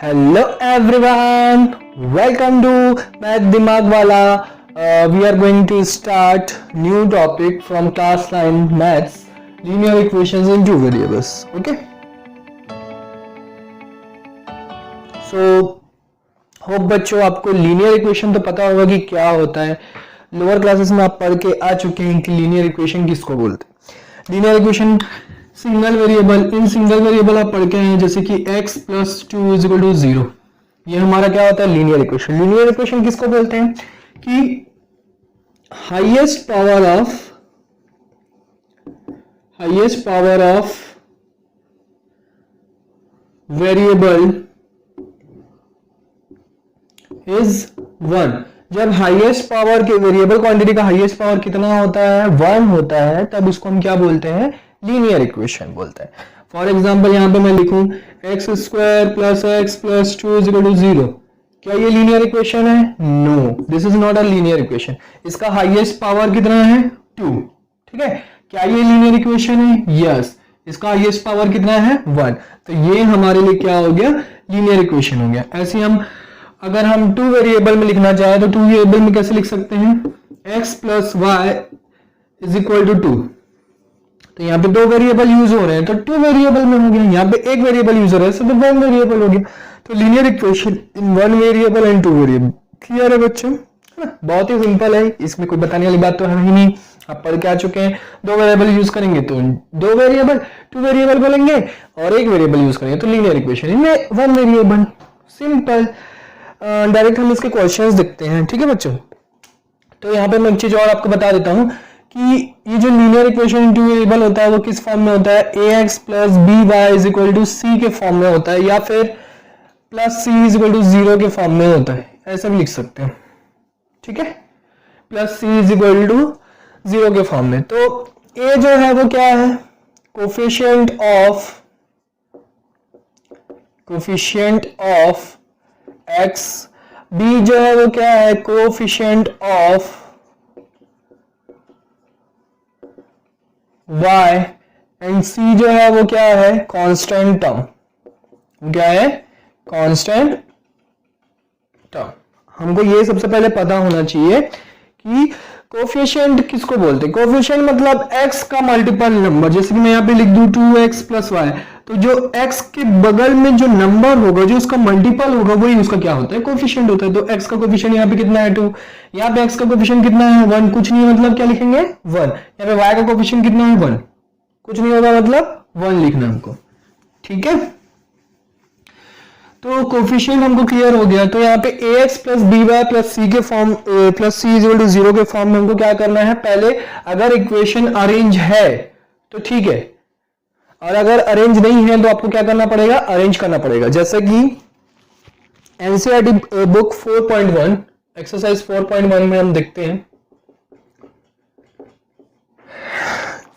Hello everyone, welcome to Math Dimag Wala. We are going to start new topic from class 9 maths, linear equations in two variables. Okay. So hope बच्चों आपको linear equation तो पता होगा कि क्या होता है. लोअर क्लासेस में आप पढ़ के आ चुके हैं कि लीनियर इक्वेशन किसको बोलते हैं. Linear equation single variable, in single variable आप पढ़ के हैं जैसे कि x plus 2 is equal to 0. ये हमारा क्या होता है, लीनियर इक्वेशन. लीनियर इक्वेशन किसको बोलते हैं कि highest power of variable is 1. जब हाईएस्ट पावर के वेरिएबल क्वांटिटी का हाईएस्ट पावर कितना होता है, 1 होता है, तब उसको हम क्या बोलते हैं, लीनियर इक्वेशन बोलते हैं. फॉर एग्जांपल यहां पे मैं लिखूं x square plus x plus 2 is equal to 0. क्या ये लीनियर इक्वेशन है? No, this is not a linear equation. इसका हाईएस्ट पावर कितना है, 2. ठीक है. क्या ये लीनियर इक्वेशन है? यस. इसका हाईएस्ट पावर कितना है, 1. तो ये हमारे लिए क्या हो गया, लीनियर इक्वेशन हो गया. ऐसे हम अगर हम 2 वेरिएबल में लिखना चाहे तो 2 वेरिएबल में कैसे लिख सकते हैं, x plus Y is equal to 2. तो यहाँ पे 2 वेरिएबल यूज हो रहे हैं तो 2 वेरिएबल में हो गया. यहाँ पे 1 वेरिएबल यूज हो रहा है तो 1 वेरिएबल हो गया. तो linear equation in 1 variable and 2 variable. Clear है बच्चों? बहुत ही सिंपल है, इसमें कोई बताने वाली बात तो है ही नहीं. आप पढ़ के आ चुके हैं. 2 वेरिएबल यूज करेंगे तो 2 वेरिएबल, 2 वेरिएबल बोलेंगे और 1 वेरिएबल यूज करेंगे तो लीनियर इक्वेशन. इनमें 1 वेरिएबल. सिंपल. डायरेक्ट हम इसके क्वेश्चंस देखते हैं. ठीक है बच्चों. तो यहाँ पे मैं एक चीज और आपको बता देता हूँ कि ये जो linear equation in two variable होता है वो किस फॉर्म में होता है, ax plus B Y is equal to C के फॉर्म में होता है, या फिर plus C is equal to 0 के फॉर्म में होता है. ऐसा भी लिख सकते हैं. ठीक है. Plus C is equal to 0 के फॉर्म में. तो a जो है वो क्या है, कोफिशिएंट ऑफ x. b जो है वो क्या है, coefficient of y. And c जो है वो क्या है, कांस्टेंट टर्म. क्या है, कांस्टेंट टर्म. हमको ये सबसे पहले पता होना चाहिए कि कोफिशिएंट किसको बोलते हैं. कोफिशिएंट मतलब x का मल्टीपल नंबर. जैसे कि मैं यहाँ पे लिख दूं 2x प्लस वाई, तो जो x के बगल में जो नंबर होगा, जो उसका मल्टीपल होगा, वही उसका क्या होता है, कोफिशिएंट होता है. तो x का कोफिशिएंट यहाँ पे कितना है, 2. यहाँ पे x का कोफिशिएंट कितना है, 1. कुछ नहीं मतलब क्या लिखेंगे, 1. यहाँ पे y का कोफिशिएंट कितना है, 1. कुछ नहीं होगा मतलब 1 लिखना हमको. ठीक है. तो कोफिशिएंट हमको क्लियर हो गया. तो यहाँ पे ax plus B Y plus C के form, plus C is equal to 0 के फॉर्म में हमको क्या करना है, पहले अगर इक्वेशन अरेंज है तो ठीक है, और अगर अरेंज नहीं है तो आपको क्या करना पड़ेगा, अरेंज करना पड़ेगा. जैसे कि एनसीईआरटी बुक 4.1 एक्सरसाइज 4.1 में हम देखते हैं.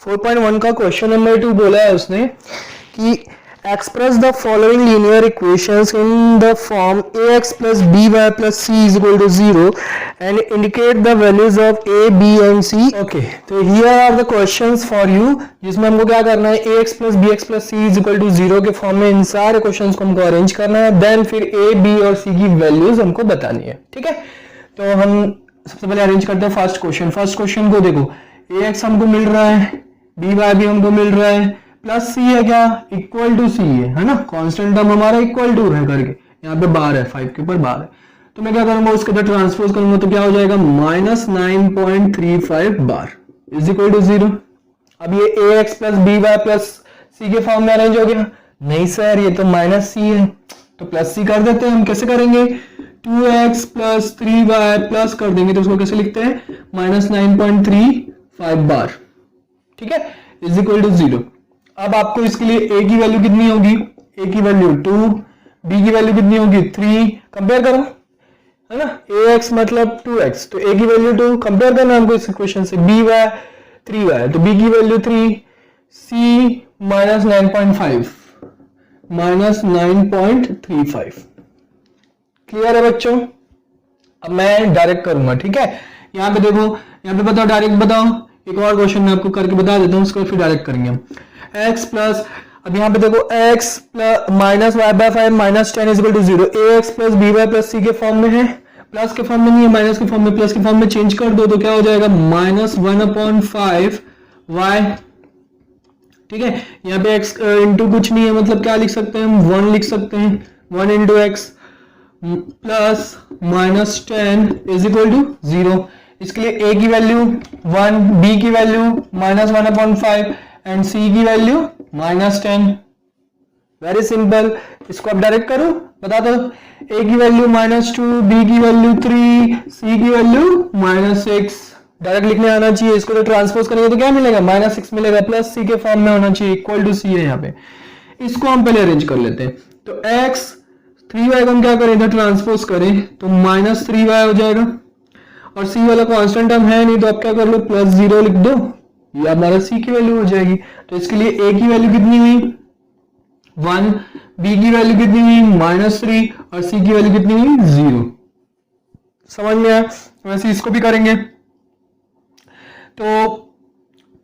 4.1 का क्वेश्चन नंबर 2 बोला है उसने कि express the following linear equations in the form ax plus by plus c is equal to 0 and indicate the values of a, b and c. Okay, तो here are the questions for you, जिसमें हमको क्या करना है, ax plus bx plus c is equal to 0 के form में इन सारे questions को हमको अरेंज करना है. देन फिर a, b और c की वैल्यूज हमको बतानी है. ठीक है. तो हम सबसे पहले अरेंज करते हैं फर्स्ट क्वेश्चन. फर्स्ट क्वेश्चन को देखो, ax हमको मिल रहा है, by भी हमको मिल रहा है, प्लस सी है क्या, इक्वल टू सी है ना. कांस्टेंट टर्म हमारा इक्वल टू है करके यहाँ पे बार है, 5 के ऊपर बार है. तो मैं क्या करूंगा, उसके अंदर ट्रांसपोज करूंगा तो क्या हो जाएगा, माइनस 9.35 बार इज इक्वल टू 0. अब ये A X plus B Y plus C के फॉर्म में अरेंज हो गया. नहीं सर, ये तो माइनस सी है, तो प्लस सी कर देते हैं. हम कैसे करेंगे, 2x प्लस 3y प्लस कर देंगे तो उसको कैसे लिखते हैं, माइनस 9.35 बार. ठीक है, इज इक्वल टू 0. अब आपको इसके लिए a की वैल्यू कितनी होगी, a की वैल्यू 2, b की वैल्यू कितनी होगी 3. कंपेयर करो, है ना. ax मतलब 2x, तो a की वैल्यू 2. कंपेयर करना हमको इस इक्वेशन से, by 3y, तो b की वैल्यू 3, c माइनस 9.35. क्लियर है बच्चों. अब मैं डायरेक्ट करूंगा. ठीक है. यहाँ पे देखो, यहाँ पे बताओ, डायरेक्ट बताओ. एक और क्वेश्चन मैं आपको करके बता देता हूँ, उसको फिर डायरेक्ट करेंगे हम. x प्लस, अब यहाँ पे देखो x plus minus Y by five minus 10 is equal to 0, ax plus B Y plus C के फॉर्म में है, प्लस के फॉर्म में नहीं है, माइनस के फॉर्म में, प्लस के फॉर्म में चेंज कर दो तो क्या हो जाएगा माइनस 1/5 y। ठीक है, यहाँ पे x इंटू कुछ नहीं है, मतलब क्या लिख सकते हैं हम 1 लिख सकते हैं, 1 into x plus minus 10 is equal to 0। इसके लिए a की वैल्यू 1, b की वैल्यू माइनस 1/5 एंड c की वैल्यू माइनस 10। वेरी सिंपल, इसको आप डायरेक्ट करो, बता दो। a की वैल्यू -2, b की वैल्यू 3, c की वैल्यू -6। डायरेक्ट लिखने आना चाहिए, इसको तो ट्रांसपोज करेंगे तो क्या मिलेगा -6 मिलेगा, प्लस c के फॉर्म में होना चाहिए, इक्वल टू c है यहाँ पे। इसको हम पहले अरेंज कर लेते हैं, तो x 3y को हम क्या करें, इधर ट्रांसपोज करें तो -3y हो जाएगा, और c वाला कांस्टेंट टर्म है नहीं तो आप क्या कर लो +0 लिख दो, ये हमारा c की वैल्यू हो जाएगी। तो इसके लिए a की वैल्यू कितनी हुई 1, b की वैल्यू कितनी हुई -3 और c की वैल्यू कितनी हुई 0। समझ में आया? वैसे इसको भी करेंगे तो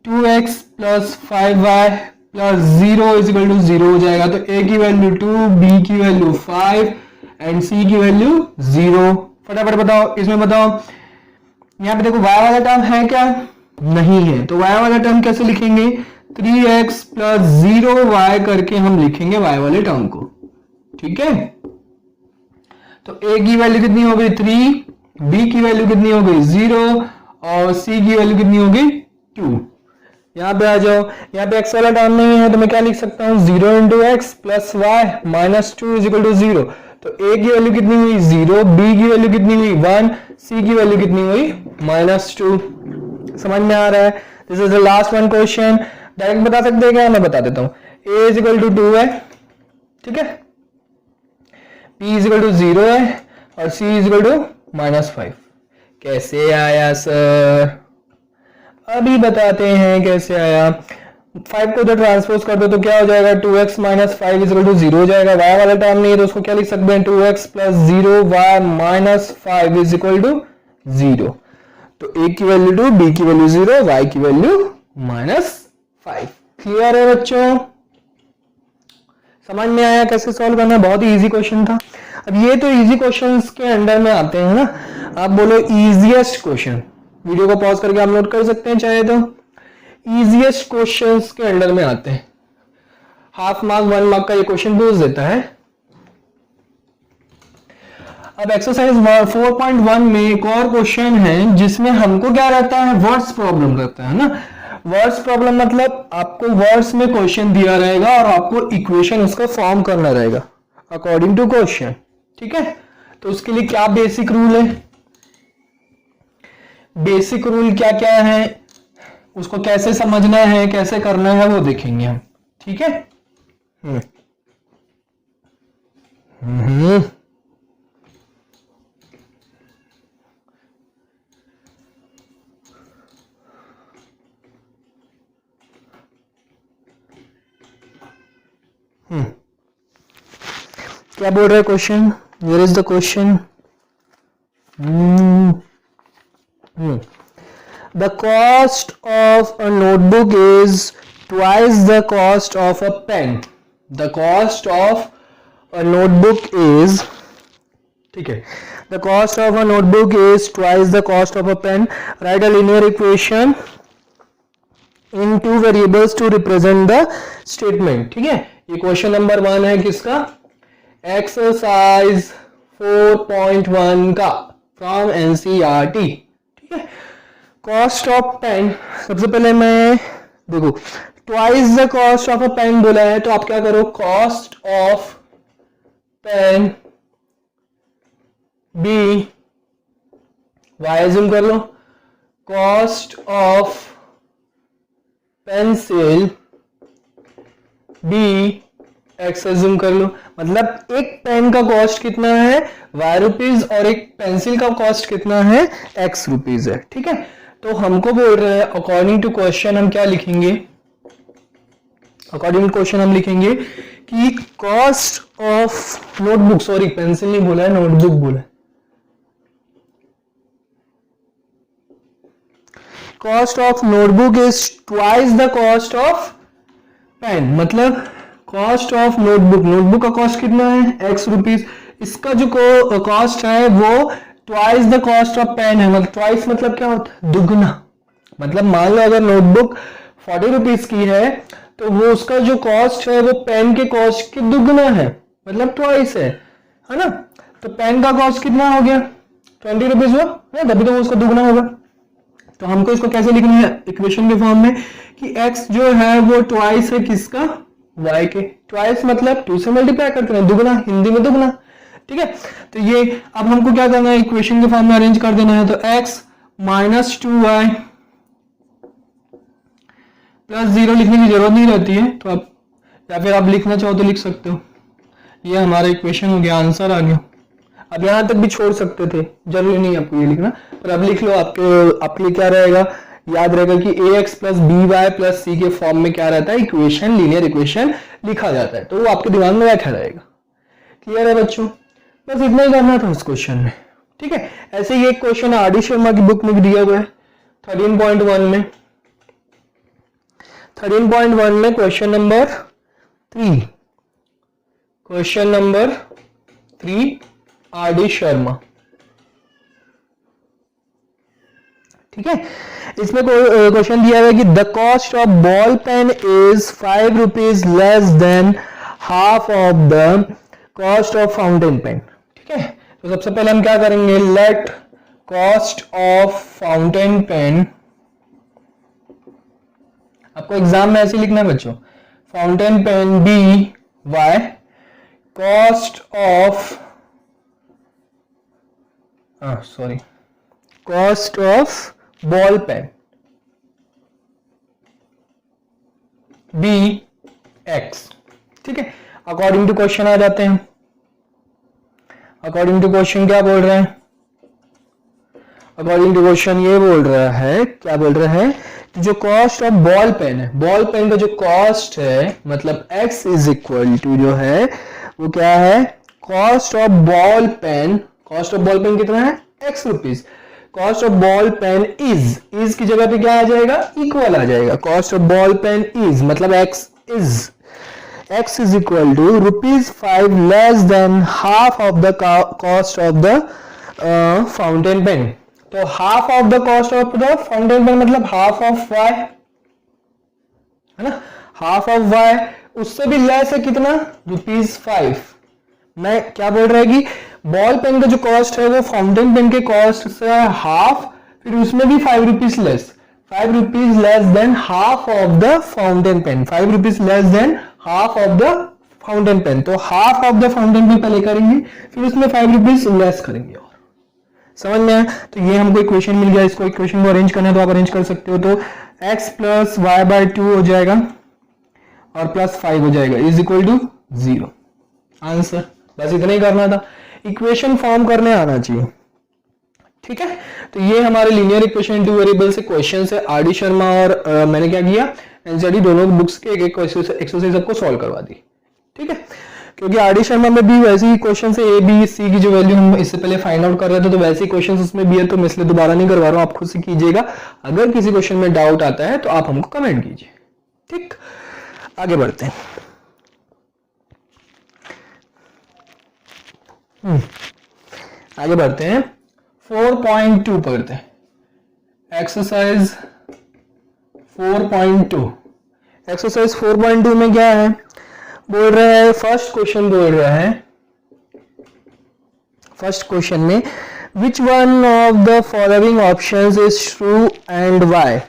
2x plus 5y plus 0 is equal to 0 हो जाएगा। तो a की वैल्यू 2, b की वैल्यू 5 एंड c की वैल्यू 0। फटाफट बताओ, इसमें बताओ, यहाँ पे देखो y वाला टर्म है क्या, नहीं है, तो y वाला टर्म कैसे लिखेंगे 3x प्लस 0y करके हम लिखेंगे y वाले टर्म को। ठीक है, तो a की वैल्यू कितनी हो गई 3, b की वैल्यू कितनी हो गई 0 और c की वैल्यू कितनी हो गई 2। यहाँ पे आ जाओ, यहाँ पे x वाला टर्म नहीं है तो मैं क्या लिख सकता हूँ 0 into x plus y minus 2 is equal to 0। तो a की वैल्यू कितनी हुई 0, b की वैल्यू कितनी हुई 1, c की वैल्यू कितनी हुई -2। समझ में आ रहा है? This is the last one question. Direct बता सकते हैं क्या, मैं बता देता हूँ। a इज इक्वल टू 2 है, ठीक है, b इज इक्वल टू 0 है और c इज इक्वल टू -5। कैसे आया सर? अभी बताते हैं कैसे आया। 5 को तो ट्रांसपोज कर दो तो क्या हो जाएगा 2x minus 5 is equal to 0 हो जाएगा। y वाला टर्म नहीं है तो उसको क्या लिख सकते हैं 2x plus 0 y minus 5 is equal to 0। तो a की वैल्यू 2, b की वैल्यू 0, y की वैल्यू -5। क्लियर है बच्चों? समझ में आया कैसे सॉल्व करना? बहुत ही इजी क्वेश्चन था। अब ये तो इजी क्वेश्चंस के अंडर में आते हैं ना, आप बोलो इजीएस्ट क्वेश्चन, वीडियो को पॉज करके आप नोट कर सकते हैं चाहे तो। इजीएस्ट क्वेश्चंस के अंडर में आते हैं, हाफ मार्क 1 मार्क का ये क्वेश्चन पूछ देता है। अब एक्सरसाइज 4.1 में एक और क्वेश्चन है जिसमें हमको क्या रहता है, वर्ड्स प्रॉब्लम रहता है ना। वर्ड्स प्रॉब्लम मतलब आपको वर्ड्स में क्वेश्चन दिया रहेगा और आपको इक्वेशन उसका फॉर्म करना रहेगा अकॉर्डिंग टू क्वेश्चन। ठीक है, तो उसके लिए क्या बेसिक रूल है, बेसिक रूल क्या क्या है, उसको कैसे समझना है, कैसे करना है, वो देखेंगे हम। ठीक है, क्या बोल रहा है question? Where is the question? The cost of a notebook is twice the cost of a pen. The cost of a notebook is, ठीक है, the cost of a notebook is twice the cost of a pen. Write a linear equation in two variables to represent the statement. ठीक है, ये question number 1 है किसका, exercise 4.1 का from NCERT. ठीक है, कॉस्ट ऑफ पेन, सबसे पहले मैं देखो twice the cost of a pen बोला है तो आप क्या करो, cost of pen be Y assume कर लो, cost of pencil be X assume कर लो। मतलब एक पेन का कॉस्ट कितना है ₹y और एक पेंसिल का कॉस्ट कितना है ₹x है। ठीक है, तो हमको बोल रहे हैं अकॉर्डिंग टू क्वेश्चन हम क्या लिखेंगे, अकॉर्डिंग टू क्वेश्चन हम लिखेंगे कि cost of notebook, sorry pencil नहीं बोला है, नोटबुक बोला है, cost of notebook is twice the cost of pen. मतलब कॉस्ट ऑफ नोटबुक, नोटबुक का कॉस्ट कितना है x रुपीज, इसका जो कॉस्ट है वो twice the cost of pen है, मतलब ट्वाइस मतलब क्या होता है, दुगना। मतलब मान लो अगर नोटबुक 40 रुपीज की है तो वो उसका जो कॉस्ट है वो पेन के कॉस्ट के दुगना है, मतलब ट्वाइस है ना। तो पेन का कॉस्ट कितना हो गया, 20 रुपीज हुआ है, तभी तो वो उसका दुगना होगा। तो हमको इसको कैसे लिखना है इक्वेशन के फॉर्म में कि x जो है वो ट्वाइस है किसका, y के। ट्वाइस मतलब 2 से मल्टीप्लाई करते हैं, दुगना, हिंदी में दुगना, ठीक है। तो ये अब हमको क्या करना है, इक्वेशन के फॉर्म में अरेंज कर देना है। तो x माइनस 2y प्लस 0 लिखने की जरूरत नहीं रहती है, तो आप या फिर आप लिखना चाहो तो लिख सकते हो। ये हमारा इक्वेशन हो गया, आंसर आ गया। अब यहां तक भी छोड़ सकते थे, जरूरी नहीं आपको ये लिखना, पर अब लिख लो। आपके लिए क्या रहेगा, याद रहेगा कि ax plus B Y plus C के फॉर्म में क्या रहता है, इक्वेशन, लीनियर इक्वेशन लिखा जाता है, तो वो आपके दिमाग में बैठा रहेगा। क्लियर है बच्चों, बस इतना ही करना था उस क्वेश्चन में, ठीक है। ऐसे ही एक क्वेश्चन आर डी शर्मा की बुक में भी दिया हुआ है 13.1 में। 13.1 में question number 3, question number 3 R D Sharma, ठीक है। इसमें क्वेश्चन दिया हुआ है कि the cost of ball pen is 5 rupees less than half of the cost of fountain pen, ठीक है। तो सबसे पहले हम क्या करेंगे, let cost of fountain pen, आपको एग्जाम में ऐसे लिखना है बच्चों, fountain pen be y, cost of cost of ball pen be x, ठीक है। अकॉर्डिंग टू क्वेश्चन आ जाते हैं। अकॉर्डिंग टू क्वेश्चन क्या बोल रहे हैं, अकॉर्डिंग टू क्वेश्चन ये बोल रहा है, क्या बोल रहा है कि जो कॉस्ट ऑफ बॉल पेन है, बॉल पेन का जो कॉस्ट है, मतलब x इज इक्वल टू जो है वो क्या है, cost of ball pen, cost of ball pen कितना है, x rupees. Cost of ball pen is की जगह पे क्या आ जाएगा, इक्वल आ जाएगा। Cost of ball pen is मतलब x is equal to ₹5 less than half of the cost of the fountain pen। तो half of the cost of the fountain pen मतलब half of y है ना, half of y, उससे भी less है कितना, ₹5। मैं क्या बोल रहा है कि बॉल पेन का जो कॉस्ट है वो फाउंटेन पेन के कॉस्ट से हाफ, फिर उसमें भी 5 rupees less, 5 rupees less than half of the fountain pen, 5 rupees less than half of the fountain pen. तो half of the fountain pen पहले करेंगे, फिर उसमें 5 रुपीज लेस करेंगे। और समझ में आया, तो ये हमको इक्वेशन मिल गया। इसको इक्वेशन को अरेंज करना है तो आप अरेंज कर सकते हो। तो x प्लस वाई बाई 2 हो जाएगा और प्लस 5 हो जाएगा, इज इक्वल टू 0। आंसर, बस इतना ही करना था, इक्वेशन फॉर्म करने आना चाहिए, ठीक है। तो ये हमारे लीनियर इक्वेशन टू वेरिएबल से क्वेश्चन है आर डी शर्मा, और मैंने क्या किया, एनसीईआरटी दोनों बुक्स के एक एक एक्सरसाइज आपको सॉल्व करवा दी, ठीक है। क्योंकि आर डी शर्मा में भी वैसे ही क्वेश्चन से ए बी सी की जो वैल्यू हम इससे पहले फाइंड आउट कर रहे थे, तो वैसे ही क्वेश्चन उसमें भी है, तो मैं इसलिए दोबारा नहीं करवा रहा हूँ, आप खुद से कीजिएगा। अगर किसी क्वेश्चन में डाउट आता है तो आप हमको कमेंट कीजिए, ठीक। आगे बढ़ते हैं। आगे बढ़ते हैं, 4.2 पढ़ते हैं, एक्सरसाइज 4.2। एक्सरसाइज 4.2 में क्या है, बोल रहा है, फर्स्ट क्वेश्चन बोल रहा है, फर्स्ट क्वेश्चन में which one of the following options is true and y.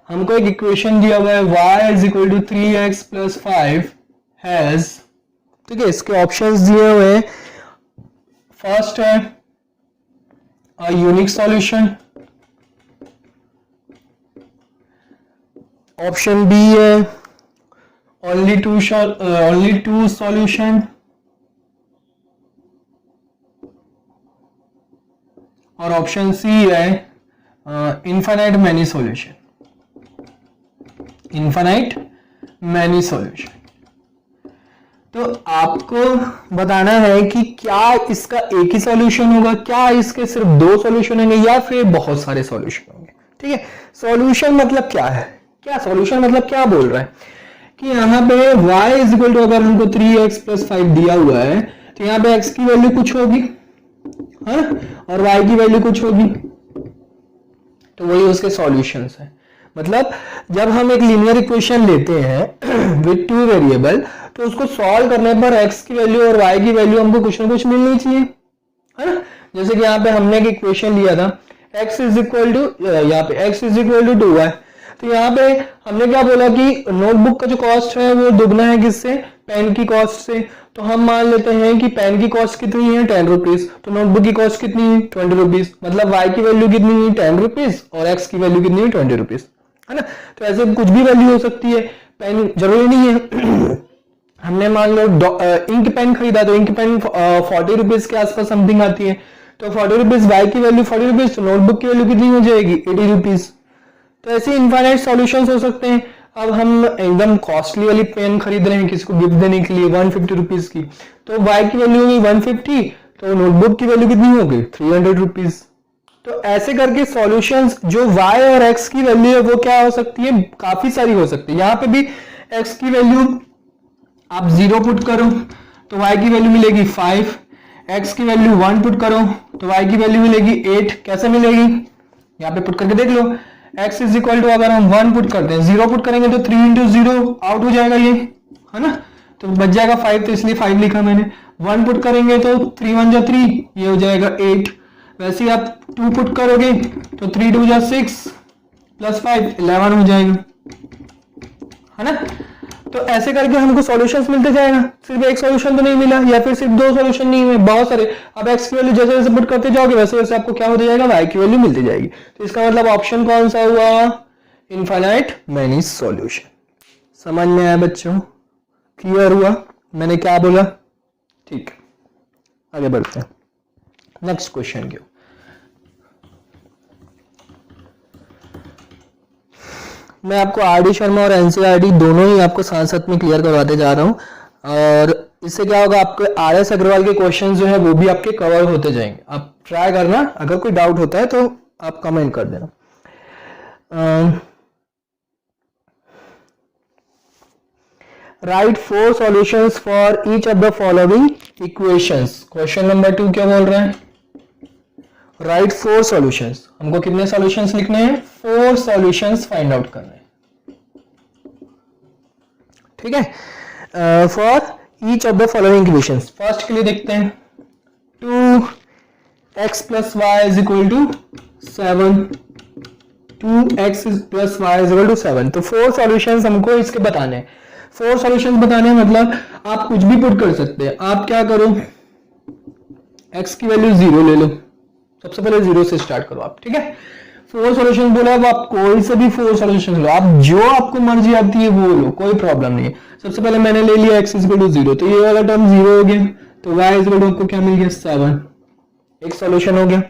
हमको एक इक्वेशन दिया हुआ है, y is equal to 3x plus 5 has, ठीक है। इसके ऑप्शंस दिए हुए हैं, फर्स्ट है a unique solution, option b है only two solution, और ऑप्शन सी है infinite many solution, infinite many solution। तो आपको बताना है कि क्या इसका एक ही सॉल्यूशन होगा, क्या इसके सिर्फ 2 सॉल्यूशन होंगे, या फिर बहुत सारे सॉल्यूशन होंगे, ठीक है। सॉल्यूशन मतलब क्या है, क्या सॉल्यूशन मतलब क्या बोल रहा है कि यहाँ पे y इज इक्वल टू, अगर हमको 3x प्लस 5 दिया हुआ है तो यहाँ पे x की वैल्यू कुछ होगी है ना, और y की वैल्यू कुछ होगी, तो वही उसके सॉल्यूशंस है। मतलब जब हम एक लीनियर इक्वेशन लेते हैं विद टू वेरिएबल, तो उसको सॉल्व करने पर x की वैल्यू और y की वैल्यू हमको कुछ ना कुछ मिलनी चाहिए, है ना। जैसे कि यहाँ पे हमने एक इक्वेशन लिया था x इज इक्वल टू, यहाँ पे x is equal to 2y, तो यहाँ पे हमने क्या बोला कि नोटबुक का जो कॉस्ट है वो दुगना है किससे, पेन की कॉस्ट से। तो हम मान लेते हैं कि पेन की कॉस्ट कितनी है 10 रुपीज, तो नोटबुक की कॉस्ट कितनी है 20 रुपीज, मतलब y की वैल्यू कितनी है 10 रुपीज और x की वैल्यू कितनी है 20 रुपीज, है ना। तो ऐसे कुछ भी वैल्यू हो सकती है, पेन जरूरी नहीं है हमने मान लो इंक पेन खरीदा तो इंक पेन 40 रुपीज के आसपास समथिंग आती है, तो 40 रुपीज वाई की वैल्यू 40 रुपीज, तो नोटबुक की वैल्यू कितनी हो जाएगी 80 रुपीज। तो ऐसे इनफाइनाइट सॉल्यूशंस हो सकते हैं। अब हम एकदम कॉस्टली वाली पेन खरीद रहे हैं किसी को गिफ्ट देने के लिए 150 रुपीज की, तो वाई की वैल्यू होगी 150, तो नोटबुक की वैल्यू कितनी होगी 300 रुपीज। तो ऐसे करके सॉल्यूशंस जो y और x की वैल्यू है वो क्या हो सकती है, काफी सारी हो सकती है। यहाँ पे भी x की वैल्यू आप 0 पुट करो तो y की वैल्यू मिलेगी 5, x की वैल्यू 1 पुट करो तो y की वैल्यू मिलेगी 8। कैसे मिलेगी, यहाँ पे पुट करके देख लो। x इज इक्वल टू, अगर हम 1 पुट करते हैं 0 पुट करेंगे तो 3 इंटू 0 आउट हो जाएगा ये, है ना, तो बच जाएगा 5, तो इसलिए 5 लिखा मैंने। 1 पुट करेंगे तो 3 1 जा 3, ये हो जाएगा 8। वैसे ही आप 2 पुट करोगे तो 3 2 जा 6 प्लस 5 11 हो जाएगा, है ना। तो ऐसे करके हमको सॉल्यूशंस मिलते जाएगा, सिर्फ एक सॉल्यूशन तो नहीं मिला या फिर सिर्फ 2 सॉल्यूशन नहीं हुए, बहुत सारे। अब x की वैल्यू जैसे जैसे पुट करते जाओगे वैसे वैसे आपको क्या होता जाएगा, y की वैल्यू मिलती जाएगी। तो इसका मतलब ऑप्शन कौन सा हुआ, इनफाइनाइट मैनी सॉल्यूशन। समझ में आया बच्चों, क्लियर हुआ मैंने क्या बोला, ठीक। आगे बढ़ते हैं नेक्स्ट क्वेश्चन की। मैं आपको आर.डी. शर्मा और एनसीईआरटी दोनों ही आपको साथ साथ में क्लियर करवाते जा रहा हूं, और इससे क्या होगा, आपके आर.एस. अग्रवाल के क्वेश्चन जो है वो भी आपके कवर होते जाएंगे। आप ट्राई करना, अगर कोई डाउट होता है तो आप कमेंट कर देना। Right 4 solutions for each of the following equations. Question number 2 क्या बोल रहे हैं, राइट 4 सॉल्यूशंस। हमको कितने सॉल्यूशंस लिखने हैं, 4 सॉल्यूशंस फाइंड आउट करने हैं, ठीक है, for each of the following equations. First के लिए देखते हैं 2x plus Y is equal to 7, 2x plus Y is equal to 7। तो 4 सॉल्यूशंस हमको इसके बताने हैं। 4 सॉल्यूशंस बताने हैं मतलब आप कुछ भी पुट कर सकते हैं। आप क्या करो, x की वैल्यू 0 ले लो, सबसे पहले 0 से स्टार्ट करो आप, ठीक है। 4 सॉल्यूशन बोला, अब आप कोई से भी 4 सॉल्यूशन लो, आप जो आपको मर्जी आती है वो लो, कोई प्रॉब्लम नहीं है। सबसे पहले मैंने ले लिया x इक्वल टू 0, तो ये वाला टर्म 0 हो गया, तो y इक्वल टू आपको क्या मिल गया 7, एक सॉल्यूशन हो गया।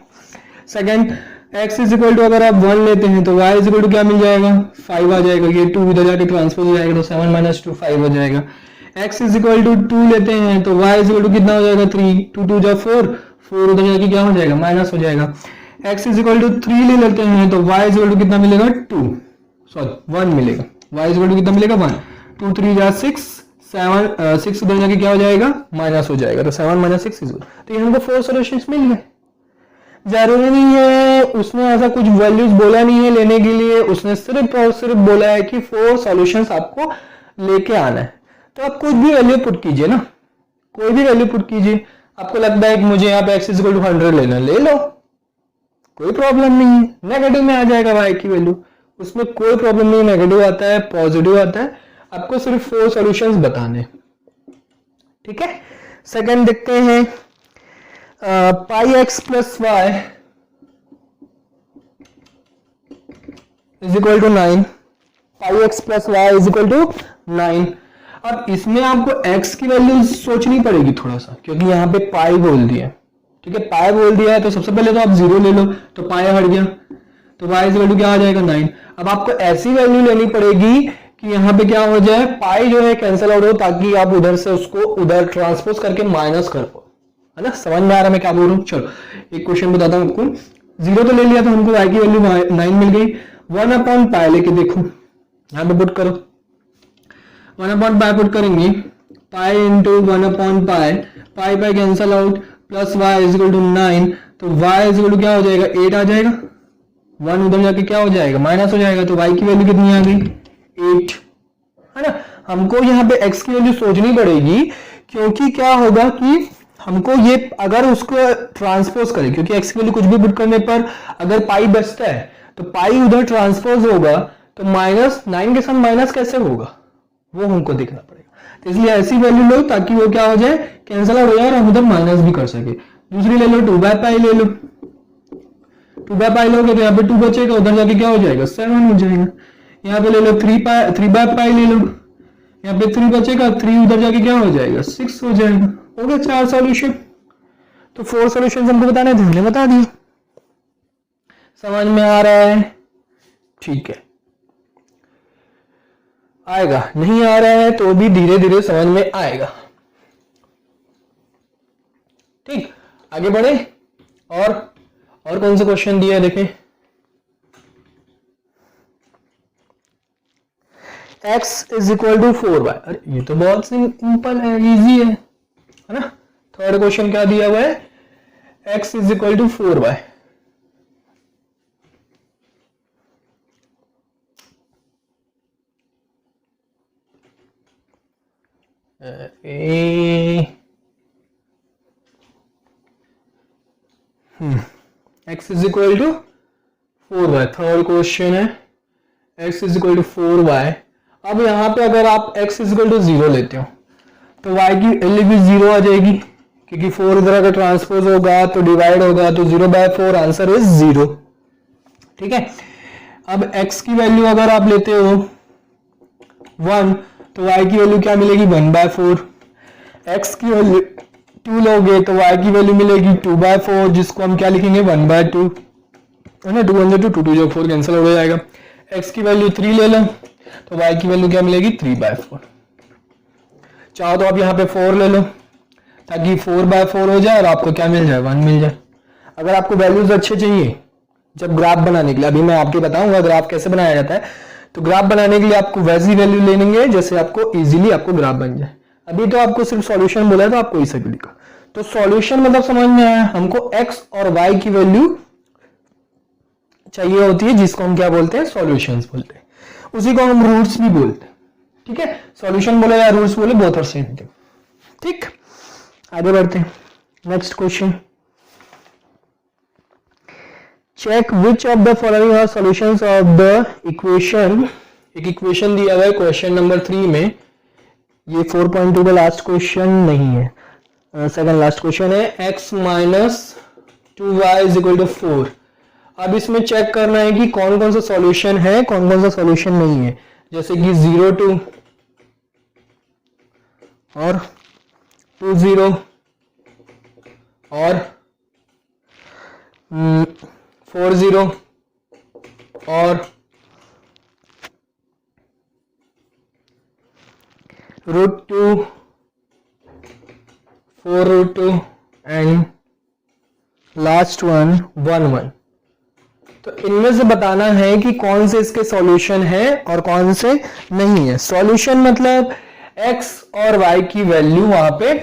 सेकंड, x इक्वल टू अगर आप 1 लेते हैं तो y इक्वल टू क्या मिल जाएगा 5 आ जाएगा, ये 2 इधर जाके ट्रांसफर हो जाएगा तो 7 माइनस 2 5 हो जाएगा। x इक्वल टू 2 लेते हैं तो y इक्वल टू कितना हो जाएगा 3, 2 2 जा 4, 4 उधर जाके क्या हो जाएगा माइनस हो जाएगा। x इक्वल टू 3 ले लेते हैं तो y इक्वल टू कितना मिलेगा 1 मिलेगा, y इक्वल टू कितना मिलेगा 1, 2 3 जा 6, 6 उधर जाके क्या हो जाएगा माइनस हो जाएगा, तो 7 माइनस 6 इक्वल। तो ये हमको 4 सॉल्यूशंस मिल गए। जरूरी नहीं है, उसने ऐसा कुछ वैल्यूज बोला नहीं है लेने के लिए, उसने सिर्फ और सिर्फ बोला है कि 4 सॉल्यूशंस आपको लेके आना है। तो आप कुछ भी वैल्यू पुट कीजिए ना, कोई भी वैल्यू पुट कीजिए। आपको लगता है कि मुझे यहाँ पे x इक्वल टू 100 लेना, ले लो, कोई प्रॉब्लम नहीं है। नेगेटिव में आ जाएगा y की वैल्यू, उसमें कोई प्रॉब्लम नहीं, नेगेटिव आता है पॉजिटिव आता है, आपको सिर्फ 4 सॉल्यूशंस बताने, ठीक है। सेकंड देखते हैं pi X plus Y is equal to 9, pi X plus Y is equal to 9। अब इसमें आपको x की वैल्यू सोचनी पड़ेगी थोड़ा सा, क्योंकि यहाँ पे पाई बोल दिया, ठीक है, पाई बोल दिया है तो सबसे पहले तो आप 0 ले लो, तो पाई हट गया, तो y इज इक्वल टू क्या आ जाएगा 9। अब आपको ऐसी वैल्यू लेनी पड़ेगी कि यहाँ पे क्या हो जाए, पाई जो है कैंसिल आउट हो, ताकि आप उधर से उसको उधर ट्रांसपोज करके माइनस कर पाओ, है ना। समझ में आ रहा मैं क्या बोल रहा हूँ। चलो एक क्वेश्चन बताता हूँ आपको। 0 तो ले लिया तो हमको y की वैल्यू 9 मिल गई। 1 अपॉन पाई लेके देखो, यहाँ पे पुट करो, 1/π पुट करेंगे, pi into 1/π, pi pi cancel out, plus Y is equal to 9, तो वाई इज इक्वल टू क्या हो जाएगा 8 आ जाएगा, 1 उधर जाके क्या हो जाएगा माइनस हो जाएगा, तो वाई की वैल्यू कितनी आ गई 8, है ना। हमको यहाँ पे x की वैल्यू सोचनी पड़ेगी, क्योंकि क्या होगा कि हमको ये अगर उसको ट्रांसपोज करें, क्योंकि x की वैल्यू कुछ भी पुट करने पर अगर पाई बचता है तो पाई उधर ट्रांसपोज होगा, तो -9 के साथ माइनस कैसे होगा वो हमको देखना पड़ेगा। तो इसलिए ऐसी वैल्यू लो ताकि वो क्या हो जाए कैंसिल आउट हो जाए और हम उधर माइनस भी कर सके। दूसरी ले लो 2/π ले लो, 2/π लोगे तो यहाँ पे 2 बचेगा, उधर जाके क्या हो जाएगा 7 हो जाएगा। यहाँ पे ले लो 3/π ले लो, यहाँ पे 3 बचेगा, 3 उधर जाके क्या हो जाएगा 6 हो जाएगा। हो गया 4 सॉल्यूशन। तो 4 सॉल्यूशन हमको बताने थे, हमने बता दिया। समझ में आ रहा है? ठीक है, आएगा, नहीं आ रहा है तो भी धीरे धीरे समझ में आएगा। ठीक, आगे बढ़े। और कौन सा क्वेश्चन दिया है देखें। x is equal to 4y, अरे ये तो बहुत सिंपल है, इजी है ना। थर्ड क्वेश्चन क्या दिया हुआ है, x is equal to 4y। x is equal to 4y, third question है, x is equal to 4y। अब यहाँ पे अगर आप x इज इक्वल टू 0 लेते हो तो y की वैल्यू भी 0 आ जाएगी, क्योंकि 4 इधर अगर ट्रांसपोज होगा तो डिवाइड होगा, तो 0/4 आंसर इज 0। ठीक है, अब x की वैल्यू अगर आप लेते हो 1 तो y की वैल्यू क्या मिलेगी 1/4। x की वैल्यू 2 लोगे तो y की वैल्यू मिलेगी 2/4, जिसको हम क्या लिखेंगे 1/2, है ना। 2 1 2 2 जो 4 कैंसिल हो जाएगा। x की वैल्यू 3 ले लो तो y की वैल्यू क्या मिलेगी 3/4। चाहो तो आप यहाँ पे 4 ले लो ताकि 4/4 हो जाए और आपको क्या मिल जाए 1 मिल जाए। अगर आपको वैल्यूज अच्छे चाहिए जब ग्राफ बनाने के लिए, अभी मैं आपको बताऊंगा ग्राफ कैसे बनाया जाता है, तो ग्राफ बनाने के लिए आपको वैसी वैल्यू लेंगे जैसे आपको इजीली आपको ग्राफ बन जाए। अभी तो आपको सिर्फ सॉल्यूशन बोला है तो आपको इसे भी लिखा, तो सॉल्यूशन मतलब समझ में आया, हमको x और y की वैल्यू चाहिए होती है, जिसको हम क्या बोलते हैं सॉल्यूशंस बोलते हैं, उसी को हम रूट्स भी बोलते हैं। ठीक है, सॉल्यूशन बोले या रूट्स बोले बोथ आर सेम थिंग। ठीक, आगे बढ़ते हैं। Next question, check which of the following are solutions of the equation. एक इक्वेशन दिया हुआ है क्वेश्चन नंबर 3 में, ये 4.2 का लास्ट क्वेश्चन नहीं है, सेकंड लास्ट क्वेश्चन है, x minus 2y is equal to 4। अब इसमें चेक करना है कि कौन कौन सा सॉल्यूशन है, कौन कौन सा सॉल्यूशन नहीं है, जैसे कि 0 2 और 2 0 और 4 0 और √2 4 √2 एंड लास्ट वन 1 1। तो इनमें से बताना है कि कौन से इसके सॉल्यूशन है और कौन से नहीं है। सॉल्यूशन मतलब x और y की वैल्यू वहां पे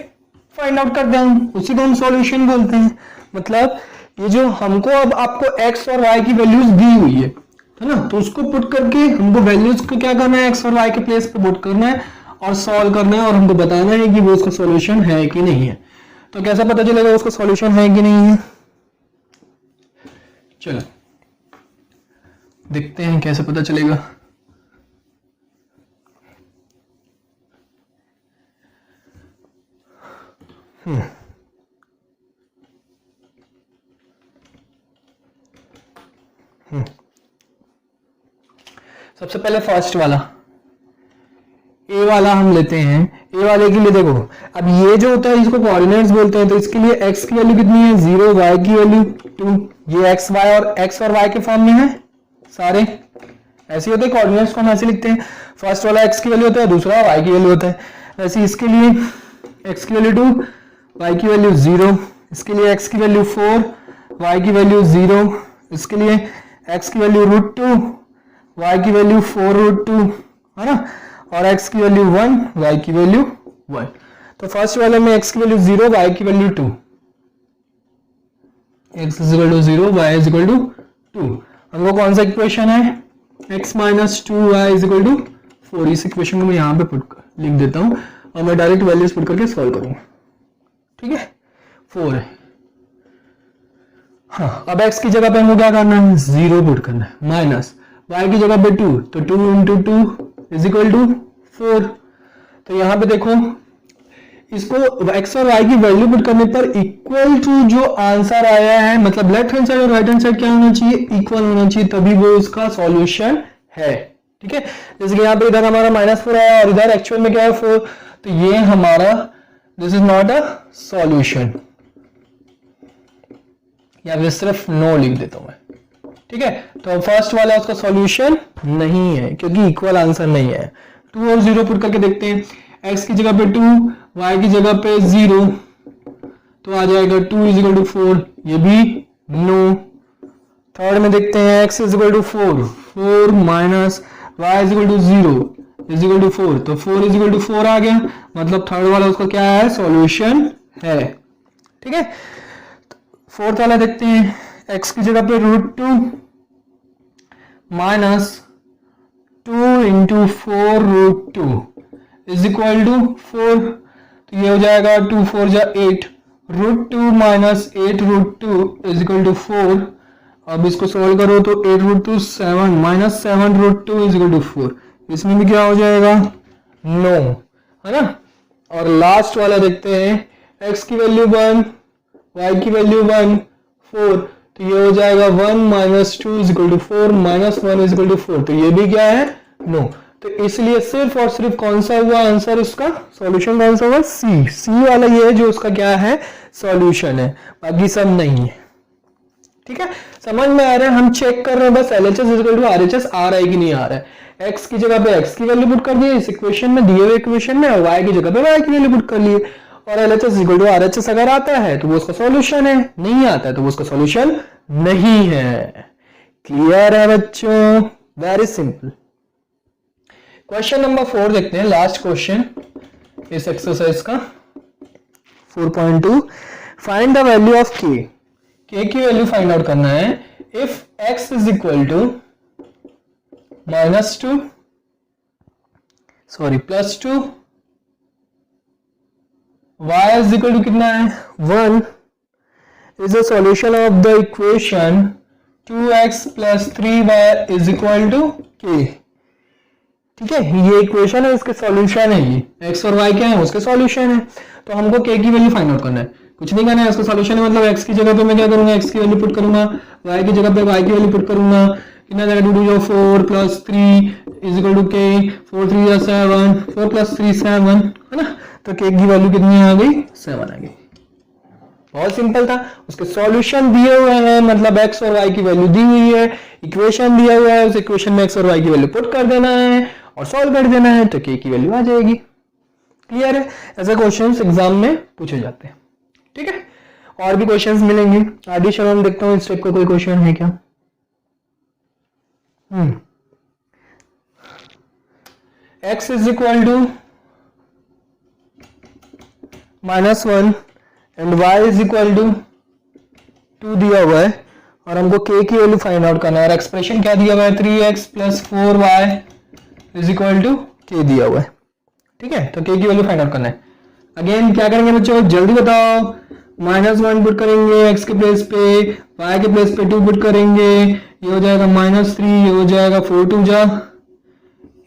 फाइंड आउट करते हैं, उसी को हम सॉल्यूशन बोलते हैं। मतलब ये जो हमको अब आपको x और y की वैल्यूज दी हुई है ना, तो उसको पुट करके हमको वैल्यूज को क्या करना है x और y के प्लेस पे पुट करना है और सॉल्व करना है, और हमको बताना है कि वो उसका सॉल्यूशन है कि नहीं है। तो कैसा पता चलेगा उसका सॉल्यूशन है कि नहीं है, चलो देखते हैं कैसे पता चलेगा। सबसे पहले फर्स्ट वाला ए वाला हम लेते हैं। ए वाले के लिए देखो, अब ये जो होता है इसको कोऑर्डिनेट्स बोलते हैं, तो इसके लिए x की वैल्यू कितनी है 0, y की वैल्यू 2। ये x और y के फॉर्म में है सारे, ऐसे होते हैं कोऑर्डिनेट्स को हम ऐसे लिखते हैं। फर्स्ट वाला x की वैल्यू होता है, दूसरा y की वैल्यू होता है। वैसे इसके लिए x की वैल्यू 2, y की वैल्यू 0, इसके लिए x की वैल्यू 4, y की वैल्यू 0, इसके लिए x की वैल्यू √2, y की वैल्यू 4 √2, है ना। और x की वैल्यू 1, y की वैल्यू 1। तो फर्स्ट वाले में x की वैल्यू 0, y की value 2, x is equal to 0, y is equal to 2। हमको कौन सा इक्वेशन है, x minus 2y is equal to 4। इस इक्वेशन को मैं यहाँ पे लिख देता हूँ और मैं डायरेक्ट वैल्यूज पुट करके सॉल्व करूंगा। ठीक है, 4 है। हाँ, अब x की जगह पे हमको क्या करना है, 0 पुट करना है, माइनस y की जगह पे 2, तो 2 इंटू 2 इज इक्वल टू 4। तो यहाँ पे देखो, इसको x और y की वैल्यू पुट करने पर इक्वल टू जो आंसर आया है, मतलब लेफ्ट हैंड साइड और राइट हैंड साइड क्या होना चाहिए, इक्वल होना चाहिए, तभी वो उसका सॉल्यूशन है। ठीक है, जैसे कि यहाँ पे इधर हमारा -4 आया और इधर एक्चुअल में क्या है 4, तो ये हमारा this is not a solution, या फिर सिर्फ नो लिख देता हूं मैं। ठीक है, तो फर्स्ट वाला उसका सॉल्यूशन नहीं है क्योंकि इक्वल आंसर नहीं है। 2 और 0 पुट करके देखते हैं, x की जगह पे 2, y की जगह पे 0, तो आ जाएगा 2 इज इक्वल टू 4, ये भी नो। थर्ड में देखते हैं, x is equal to 4, 4 minus y is equal to 0 is equal to 4, तो 4 इज इक्वल टू 4 आ गया, मतलब थर्ड वाला उसका क्या है, सॉल्यूशन है। ठीक है, फोर्थ वाला देखते हैं, x की जगह पे √2 minus 2 into 4√2 is equal to 4, तो ये हो जाएगा 2 4 जा 8, √2 माइनस 8√2 इज इक्वल टू 4। अब इसको सॉल्व करो तो 8√2 7 माइनस 7√2 इज इक्वल टू 4, इसमें भी क्या हो जाएगा, नो, है ना। और लास्ट वाला देखते हैं, x की वैल्यू 1, y की वैल्यू 1, 4, तो ये हो जाएगा 1 minus 2 is equal to 4 minus 1 is equal to 4, तो ये भी क्या है, नो। तो इसलिए सिर्फ और सिर्फ कौन सा हुआ आंसर, इसका सॉल्यूशन कौन सा हुआ, सी वाला ये है जो उसका क्या है, सॉल्यूशन है, बाकी सब नहीं है। ठीक है, समझ में आ रहा है, हम चेक कर रहे हैं बस LHS is equal to RHS आ रहा है कि नहीं आ रहा है। x की जगह पे x की वैल्यू पुट कर दिए इस इक्वेशन में, दिए हुए इक्वेशन में, और y की जगह पे y की वैल्यू पुट कर लिए, और LHS इक्वल टू RHS अगर आता है तो वो उसका सॉल्यूशन है, नहीं आता है तो वो उसका सॉल्यूशन नहीं है। क्लियर है बच्चों, वेरी सिंपल। क्वेश्चन नंबर 4 देखते हैं, लास्ट क्वेश्चन इस एक्सरसाइज का 4.2। Find the value of k की वैल्यू फाइंड आउट करना है if x is equal to -2 +2, y is equal to कितना है 1, is a solution of the equation 2x + 3y is equal to k। ठीक है, ये इक्वेशन है, इसके सॉल्यूशन है, ये x और y क्या है, उसके सॉल्यूशन है। तो हमको k की वैल्यू फाइंड आउट करना है, कुछ नहीं करना है, उसका सॉल्यूशन है, मतलब x की जगह पे मैं क्या करूंगा, x की वैल्यू पुट करूंगा, y की जगह पे y की वैल्यू पुट करूंगा, कितना जाएगा 2 2 4 + 3 इज इक्वल टू k, 4 3 7, 4 + 3 7, है ना। तो k की वैल्यू कितनी आ गई, 7 आ गई। बहुत सिंपल था, उसके सॉल्यूशन दिए हुए हैं, मतलब x और y की वैल्यू दी हुई है, इक्वेशन दिया हुआ है, उस इक्वेशन में x और y की वैल्यू पुट कर देना है और सॉल्व कर देना है, तो k की वैल्यू आ जाएगी। क्लियर है, ऐसे क्वेश्चंस एग्जाम में पूछे जाते हैं। ठीक है, और भी क्वेश्चंस मिलेंगे, एडिशन में देखता हूँ इस टाइप का कोई क्वेश्चन है क्या। x is equal to -1 and y is equal to 2 दिया हुआ है, और हमको k की वैल्यू फाइंड आउट करना है, और एक्सप्रेशन क्या दिया हुआ है, 3x + 4y is equal to k दिया हुआ है। ठीक है, तो k की वैल्यू फाइंड आउट करना है। अगेन क्या करेंगे बच्चों, जल्दी बताओ, -1 पुट करेंगे x के प्लेस पे, y के प्लेस पे 2 पुट करेंगे, ये हो जाएगा -3, ये हो जाएगा 4 2 जा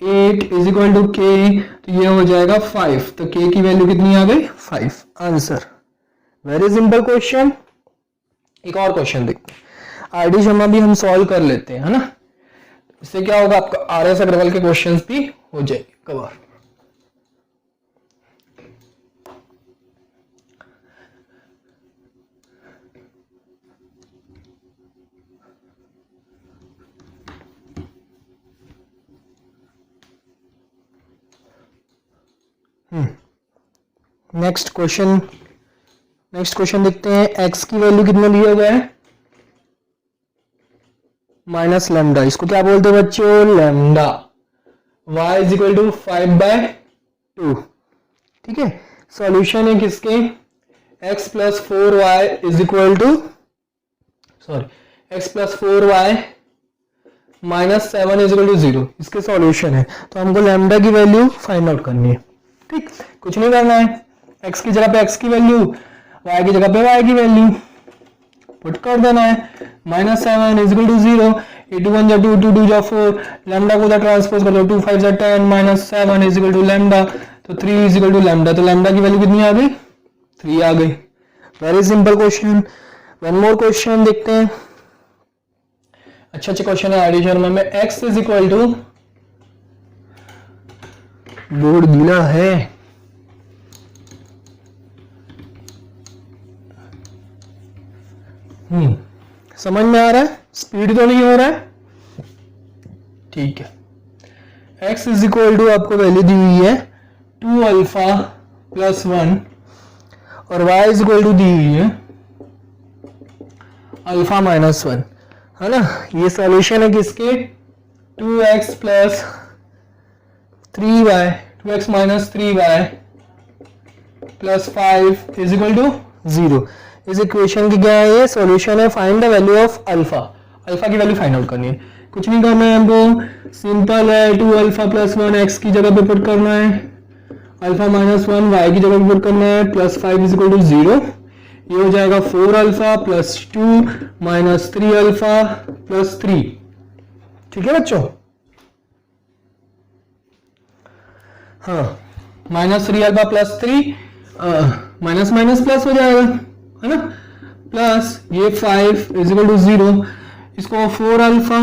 8 इज इक्वल टू k, तो ये हो जाएगा 5, तो k की वैल्यू कितनी आ गई, 5 आंसर। Very simple question. एक और क्वेश्चन देखते हैं, आरडी शर्मा भी हम सॉल्व कर लेते हैं, है ना। इससे क्या होगा, आपका RS अग्रवाल के क्वेश्चंस भी हो जाएंगे कवर। नेक्स्ट क्वेश्चन देखते हैं, x की वैल्यू कितना दिया हुआ है, -λ, इसको क्या बोलते हैं बच्चों, lambda. y is equal to 5/2। ठीक है, सॉल्यूशन है किसके, x plus 4y is equal to x plus 4y minus 7 is equal to 0, इसके सॉल्यूशन है। तो हमको लैम्डा की वैल्यू फाइंड आउट करनी है। ठीक, कुछ नहीं करना है, x की जगह पे x की वैल्यू, y की जगह पे y की वैल्यू पुट कर देना है। माइनस 7 इज इक्वल टू 0, 81 जा 2, 2 2 जा 4, लैम्डा को उधर ट्रांसपोज कर दो, 2 5 जा 10, minus 7 is equal to lambda, तो 3 इज इक्वल टू लैम्डा। तो लैम्डा की वैल्यू कितनी आ गई, 3 आ गई। Very simple question. One more question देखते हैं, अच्छा क्वेश्चन है एडिशन में। x is equal to, board गीला है, समझ में आ रहा है, स्पीड तो नहीं हो रहा है, ठीक है। x इज इक्वल टू आपको वैल्यू दी हुई है 2 अल्फा प्लस 1 और y इज इक्वल टू दी हुई है अल्फा माइनस 1, है ना। ये सॉल्यूशन है किसके, 2x plus 3y, 2x minus 3y plus 5 is equal to 0। इस इक्वेशन की क्या है, ये सॉल्यूशन है। Find the value of alpha, alpha की वैल्यू फाइंड आउट करनी है। कुछ नहीं करना है हमको, सिंपल है, 2 अल्फा प्लस 1 x की जगह पे पुट करना है, अल्फा माइनस 1 y की जगह पे पुट करना है, प्लस 5 इज इक्वल टू 0। ये हो जाएगा 4 alpha plus 2 minus 3 alpha plus 3। ठीक है बच्चों, हाँ, minus 3 alpha plus 3, minus minus plus हो जाएगा, है ना, प्लस ये 5 इज इक्वल टू 0, इसको 4 alpha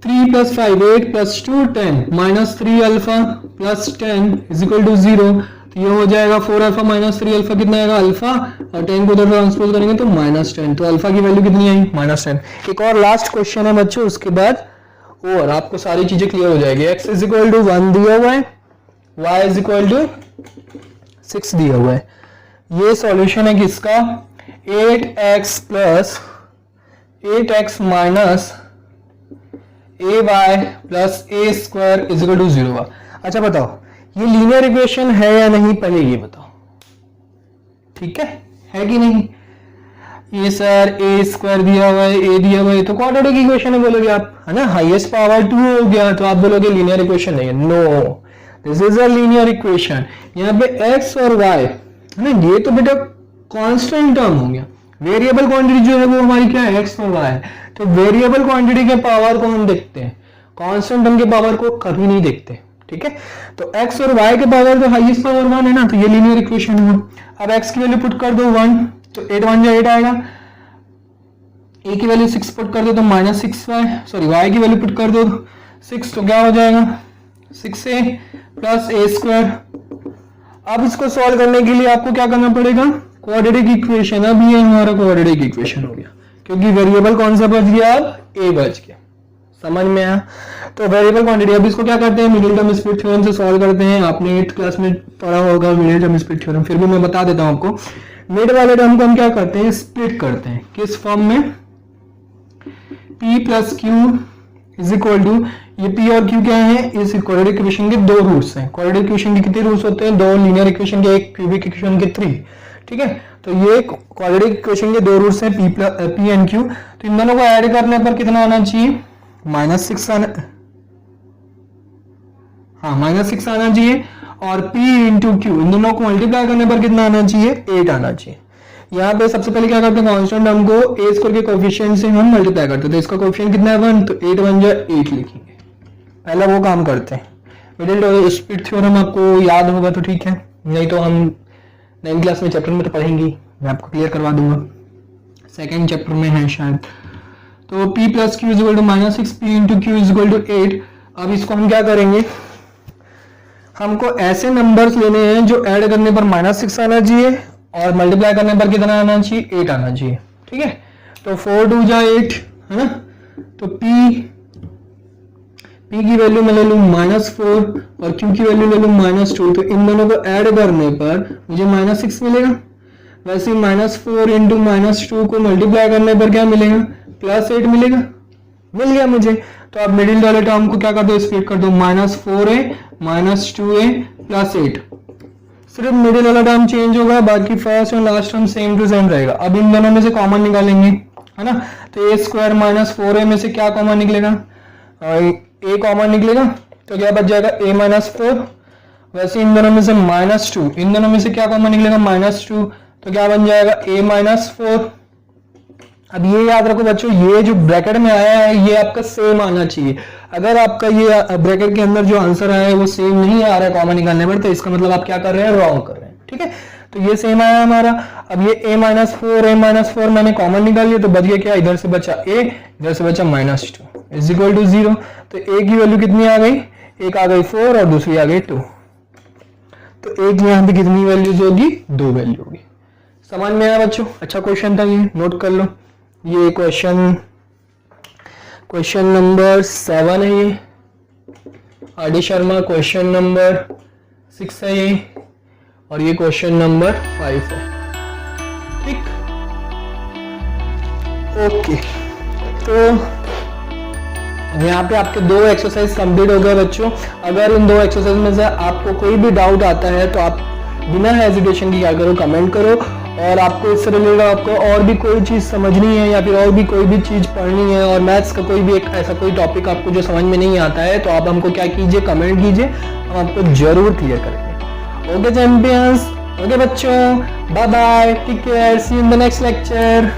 3 plus 5 8 plus 2 10 minus 3 alpha plus 10 is equal to 0। तो ये हो जाएगा 4 अल्फा माइनस 3 अल्फा कितना आएगा अल्फा, और 10 को उधर ट्रांसपोज करेंगे तो माइनस 10। तो अल्फा की वैल्यू कितनी आई, माइनस 10। एक और लास्ट क्वेश्चन है बच्चों, उसके बाद और आपको सारी चीजें क्लियर हो जाएगी। x इज इक्वल टू 1 दिया हुआ है, y इज इक्वल टू 6 दिया हुआ है। ये सॉल्यूशन है किसका, 8x plus 8x minus ay plus a square is equal to 0। अच्छा बताओ, ये लीनियर इक्वेशन है या नहीं, पहले ये बताओ, ठीक है कि नहीं। ये सर a स्क्वायर दिया हुआ है, a दिया हुआ है, तो क्वाड्रेटिक इक्वेशन है बोलोगे आप, है ना। हाईएस्ट पावर 2 हो गया तो आप बोलोगे लीनियर इक्वेशन नहीं है। No, this is a linear equation. यहाँ पे x और y है ना, ये तो बेटा कांस्टेंट टर्म हो गया। वेरिएबल क्वांटिटी जो है वो हमारी क्या है, x और y है। तो वेरिएबल क्वांटिटी के पावर को हम देखते हैं, कांस्टेंट टर्म के पावर को कभी नहीं देखते, ठीक है। तो x और y के पावर तो हाईएस्ट पावर 1 है ना, तो ये लीनियर इक्वेशन है। अब x की वैल्यू पुट कर दो 1, तो 8 1 जा 8 आएगा। a की वैल्यू 6 पुट कर दो तो माइनस 6y, सॉरी y की वैल्यू पुट कर दो 6, तो क्या हो जाएगा 6a प्लस a स्क्वायर। अब इसको सॉल्व करने के लिए आपको क्या करना पड़ेगा, क्वाड्रेटिक इक्वेशन। अब ये हमारा क्वाड्रेटिक इक्वेशन हो गया, क्योंकि वेरिएबल कौन सा बच गया, अब a बच गया। समझ में आया। तो वेरिएबल क्वांटिटी, अब इसको क्या करते हैं, मिडिल टर्म स्प्लिट थ्योरम से सॉल्व करते हैं। आपने 8th क्लास में पढ़ा होगा मिडिल टर्म स्प्लिट थ्योरम, फिर भी मैं बता देता हूं आपको। मिड वाले टर्म को हम क्या करते हैं, स्प्लिट करते हैं। किस फॉर्म में, p plus q is equal to, ये p और q क्या है, इस क्वाड्रेटिक इक्वेशन के दो रूट्स हैं। क्वाड्रेटिक इक्वेशन के कितने रूट्स होते हैं, दो। लीनियर इक्वेशन के एक, क्यूबिक इक्वेशन के 3, ठीक है। तो ये क्वाड्रेटिक इक्वेशन के दो रूट्स हैं, p एंड q। तो इन दोनों को ऐड करने पर कितना आना चाहिए, -6 आना, हाँ -6 आना चाहिए। और p इंटू क्यू, इन दोनों को मल्टीप्लाई करने पर कितना आना चाहिए, 8 आना चाहिए। यहाँ पे सबसे पहले क्या करते हैं, कांस्टेंट टर्म को a स्क्वायर के कोएफिशिएंट से हम मल्टीप्लाई करते हैं। तो इसका कोएफिशिएंट कितना है 1, तो 8 1 जा 8 लिखेंगे। पहला वो काम करते हैं। मिडिल स्प्लिट थ्योरम आपको याद होगा तो ठीक है, नहीं तो हम 9th क्लास में चैप्टर में तो पढ़ेंगे, मैं आपको क्लियर करवा दूंगा, सेकेंड चैप्टर में है शायद। तो p plus q is equal to -6, p into q is equal to 8। अब इसको हम क्या करेंगे, हमको ऐसे नंबर्स लेने हैं जो ऐड करने पर -6 आना चाहिए और मल्टीप्लाई करने पर कितना आना चाहिए, 8 आना चाहिए, ठीक है। तो 4 2 जा 8, है ना। तो p की वैल्यू मैं ले लूँ -4 और q की वैल्यू ले लूँ -2। तो इन दोनों को ऐड करने पर मुझे -6 मिलेगा। वैसे -4 इंटू -2 को मल्टीप्लाई करने पर क्या मिलेगा, +8 मिलेगा, मिल गया मुझे। तो आप मिडिल वाले टर्म को क्या कर दो, स्प्लिट कर दो, -4a -2a + 8। सिर्फ मिडिल वाला टर्म चेंज होगा, बाकी फर्स्ट और last term same to same रहेगा। अब इन दोनों में से कॉमन निकालेंगे, है ना। तो a² -4a में से क्या कॉमन निकलेगा, a कॉमन निकलेगा, तो क्या बच जाएगा a -4। वैसे इन दोनों में से -2, इन दोनों में से क्या कॉमन निकलेगा -2, तो क्या बन जाएगा a -4। अब ये याद रखो बच्चों, ये जो ब्रैकेट में आया है ये आपका सेम आना चाहिए। अगर आपका ये ब्रैकेट के अंदर जो आंसर आया है वो सेम नहीं आ रहा है कॉमन निकालने पर, तो इसका मतलब आप क्या कर रहे हैं, रॉन्ग कर रहे हैं। ठीक है, तो ये सेम आया हमारा। अब ये a -4 मैंने कॉमन निकाल लिया, तो बच गया क्या, इधर से बचा a, इधर से बचा -2 = 0। तो a की वैल्यू कितनी आ गई, एक आ गई 4 और दूसरी आ गई 2। तो एक यहाँ पे कितनी वैल्यूज होगी, 2 वैल्यू होगी। समझ में आया बच्चों, अच्छा क्वेश्चन था ये, नोट कर लो। ये क्वेश्चन नंबर 7 है ये, आर.डी. शर्मा। क्वेश्चन नंबर 6 है ये, और ये क्वेश्चन नंबर 5 है। ठीक, ओके। तो यहाँ पे आपके 2 एक्सरसाइज कंप्लीट हो गए बच्चों। अगर इन 2 एक्सरसाइज में से आपको कोई भी डाउट आता है तो आप बिना हेजिटेशन की क्या करो, कमेंट करो। और आपको इससे रिलेटेड आपको और भी कोई चीज़ समझनी है या फिर और भी कोई भी चीज़ पढ़नी है, और मैथ्स का कोई भी एक ऐसा कोई टॉपिक आपको जो समझ में नहीं आता है, तो आप हमको क्या कीजिए, कमेंट कीजिए, हम आपको जरूर क्लियर करेंगे। ओके चैंपियंस, ओके बच्चों, bye bye, take care, see you in the next lecture.